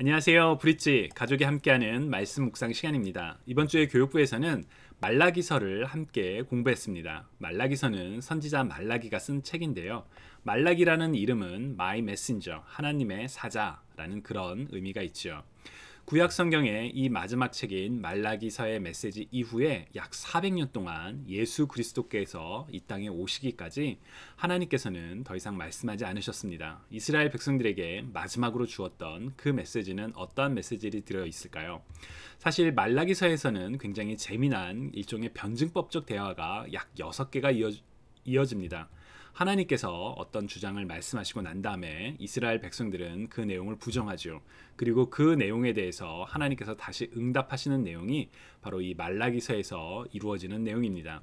안녕하세요. 브릿지 가족이 함께하는 말씀 묵상 시간입니다. 이번 주에 교육부에서는 말라기서를 함께 공부했습니다. 말라기서는 선지자 말라기가 쓴 책인데요. 말라기라는 이름은 My Messenger, 하나님의 사자라는 그런 의미가 있죠. 구약 성경의 이 마지막 책인 말라기서의 메시지 이후에 약 400년 동안 예수 그리스도께서 이 땅에 오시기까지 하나님께서는 더 이상 말씀하지 않으셨습니다. 이스라엘 백성들에게 마지막으로 주었던 그 메시지는 어떠한 메시지들이 들어 있을까요? 사실 말라기서에서는 굉장히 재미난 일종의 변증법적 대화가 약 6개가 이어집니다. 하나님께서 어떤 주장을 말씀하시고 난 다음에 이스라엘 백성들은 그 내용을 부정하죠. 그리고 그 내용에 대해서 하나님께서 다시 응답하시는 내용이 바로 이 말라기서에서 이루어지는 내용입니다.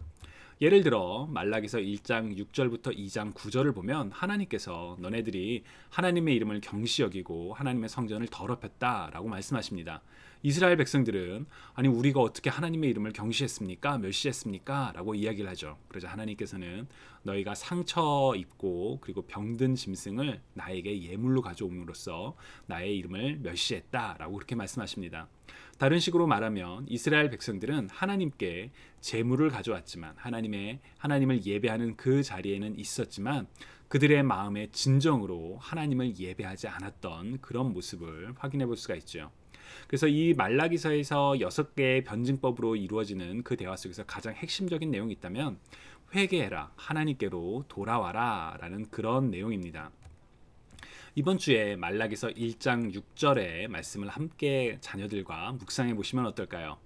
예를 들어 말라기서 1장 6절부터 2장 9절을 보면 하나님께서 너네들이 하나님의 이름을 경시 여기고 하나님의 성전을 더럽혔다라고 말씀하십니다. 이스라엘 백성들은 아니 우리가 어떻게 하나님의 이름을 경시했습니까? 멸시했습니까? 라고 이야기를 하죠. 그러자 하나님께서는 너희가 상처 입고 그리고 병든 짐승을 나에게 예물로 가져옴으로써 나의 이름을 멸시했다라고 그렇게 말씀하십니다. 다른 식으로 말하면 이스라엘 백성들은 하나님께 제물을 가져왔지만 하나님을 예배하는 그 자리에는 있었지만 그들의 마음의 진정으로 하나님을 예배하지 않았던 그런 모습을 확인해 볼 수가 있죠. 그래서 이 말라기서에서 6개의 변증법으로 이루어지는 그 대화 속에서 가장 핵심적인 내용이 있다면 회개해라, 하나님께로 돌아와라 라는 그런 내용입니다. 이번 주에 말라기서 1장 6절의 말씀을 함께 자녀들과 묵상해 보시면 어떨까요?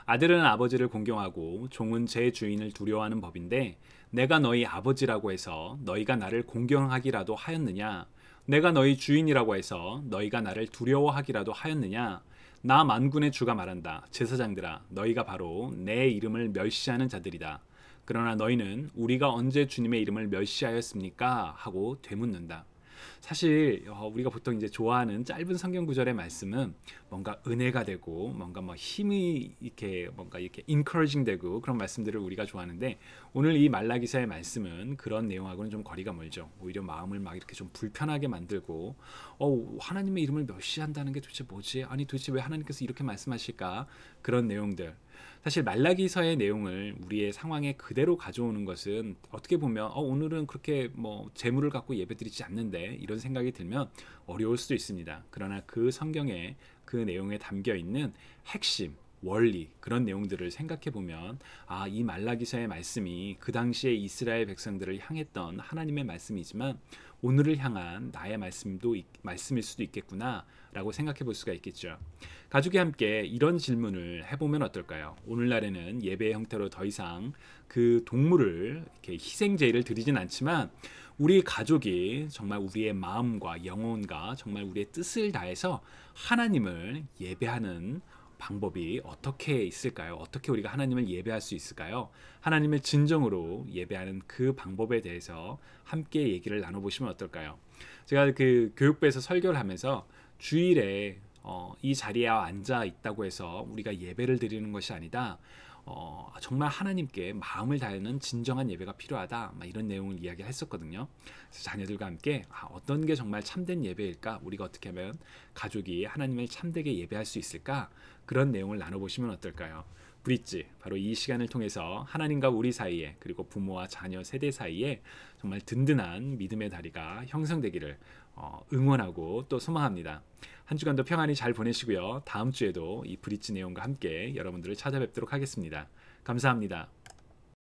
아들은 아버지를 공경하고 종은 제 주인을 두려워하는 법인데 내가 너희 아버지라고 해서 너희가 나를 공경하기라도 하였느냐? 내가 너희 주인이라고 해서 너희가 나를 두려워하기라도 하였느냐? 나 만군의 주가 말한다. 제사장들아, 너희가 바로 내 이름을 멸시하는 자들이다. 그러나 너희는 우리가 언제 주님의 이름을 멸시하였습니까? 하고 되묻는다. 사실 우리가 보통 이제 좋아하는 짧은 성경 구절의 말씀은 뭔가 은혜가 되고 뭔가 힘이 이렇게 뭔가 이렇게 encouraging 되고 그런 말씀들을 우리가 좋아하는데 오늘 이 말라기서의 말씀은 그런 내용하고는 좀 거리가 멀죠. 오히려 마음을 막 이렇게 좀 불편하게 만들고 하나님의 이름을 멸시한다는 게 도대체 뭐지? 아니 도대체 왜 하나님께서 이렇게 말씀하실까? 그런 내용들. 사실 말라기서의 내용을 우리의 상황에 그대로 가져오는 것은 어떻게 보면 오늘은 그렇게 재물을 갖고 예배드리지 않는데 이런 생각이 들면 어려울 수도 있습니다. 그러나 그 성경에 그 내용에 담겨 있는 핵심 원리 그런 내용들을 생각해 보면 이 말라기서의 말씀이 그 당시에 이스라엘 백성들을 향했던 하나님의 말씀이지만 오늘을 향한 나의 말씀일 수도 있겠구나 라고 생각해 볼 수가 있겠죠. 가족이 함께 이런 질문을 해보면 어떨까요? 오늘날에는 예배의 형태로 더 이상 그 동물을 이렇게 희생제를 드리진 않지만 우리 가족이 정말 우리의 마음과 영혼과 정말 우리의 뜻을 다해서 하나님을 예배하는 방법이 어떻게 있을까요? 어떻게 우리가 하나님을 예배할 수 있을까요? 하나님을 진정으로 예배하는 그 방법에 대해서 함께 얘기를 나눠보시면 어떨까요? 제가 그 교육부에서 설교를 하면서 주일에 이 자리에 앉아 있다고 해서 우리가 예배를 드리는 것이 아니다. 정말 하나님께 마음을 다하는 진정한 예배가 필요하다. 이런 내용을 이야기했었거든요. 그래서 자녀들과 함께 어떤 게 정말 참된 예배일까? 우리가 어떻게 하면 가족이 하나님을 참되게 예배할 수 있을까? 그런 내용을 나눠보시면 어떨까요? 브릿지, 바로 이 시간을 통해서 하나님과 우리 사이에 그리고 부모와 자녀 세대 사이에 정말 든든한 믿음의 다리가 형성되기를 응원하고 또 소망합니다. 한 주간도 평안히 잘 보내시고요. 다음 주에도 이 브릿지 내용과 함께 여러분들을 찾아뵙도록 하겠습니다. 감사합니다.